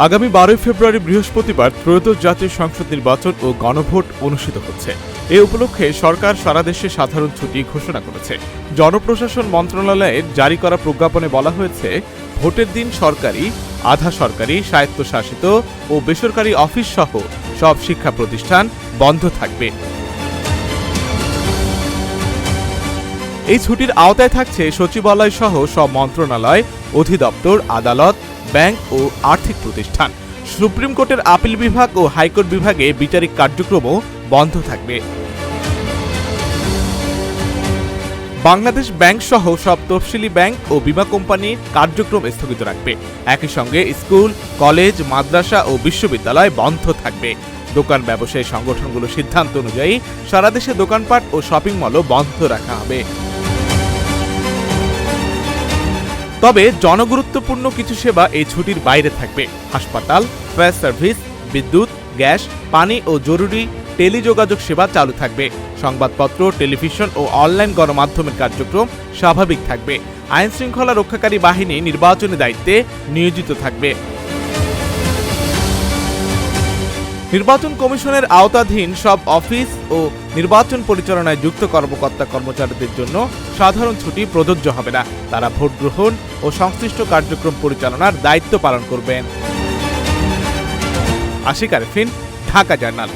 আগামী 12 ফেব্রুয়ারি বৃহস্পতিবার ত্রয়োদশ জাতীয় সংসদ নির্বাচন ও গণভোট অনুষ্ঠিত হচ্ছে। এ উপলক্ষে সরকার সারা দেশে সাধারণ ছুটি ঘোষণা করেছে। জনপ্রশাসন মন্ত্রণালয়ের জারি করা প্রজ্ঞাপনে বলা হয়েছে, ভোটের দিন সরকারি, আধা সরকারি, স্বায়ত্তশাসিত ও বেসরকারি অফিস সহ সব শিক্ষা প্রতিষ্ঠান বন্ধ থাকবে। এই ছুটির আওতায় থাকছে সচিবালয় সহ সব মন্ত্রণালয়, অধিদপ্তর, আদালত, ব্যাংক ও আর্থিক প্রতিষ্ঠান। সুপ্রিম কোর্টের আপিল বিভাগ ও হাইকোর্ট বিভাগে বিচারিক কার্যক্রমও বন্ধ থাকবে। বাংলাদেশ ব্যাংক সহ সব তফসিলি ব্যাংক ও বীমা কোম্পানি কার্যক্রম স্থগিত রাখবে। একই সঙ্গে স্কুল, কলেজ, মাদ্রাসা ও বিশ্ববিদ্যালয় বন্ধ থাকবে। দোকান ব্যবসায়ী সংগঠনগুলোর সিদ্ধান্ত অনুযায়ী সারা দেশে দোকানপাট ও শপিং মলও বন্ধ রাখা হবে। তবে জনগুরুত্বপূর্ণ কিছু সেবা এই ছুটির বাইরে থাকবে। হাসপাতাল, ফায়ার সার্ভিস, বিদ্যুৎ, গ্যাস, পানি ও জরুরি টেলিযোগাযোগ সেবা চালু থাকবে। সংবাদপত্র, টেলিভিশন ও অনলাইন গণমাধ্যমের কার্যক্রম স্বাভাবিক থাকবে। আইন শৃঙ্খলা রক্ষাকারী বাহিনী নির্বাচনী দায়িত্বে নিয়োজিত থাকবে। নির্বাচন কমিশনের আওতাধীন সব অফিস ও নির্বাচন পরিচালনায় যুক্ত কর্মকর্তা কর্মচারীদের জন্য সাধারণ ছুটি প্রযোজ্য হবে না। তারা ভোট গ্রহণ ও সংশ্লিষ্ট কার্যক্রম পরিচালনার দায়িত্ব পালন করবেন। আশিক আরেফিন, ঢাকা জার্নাল।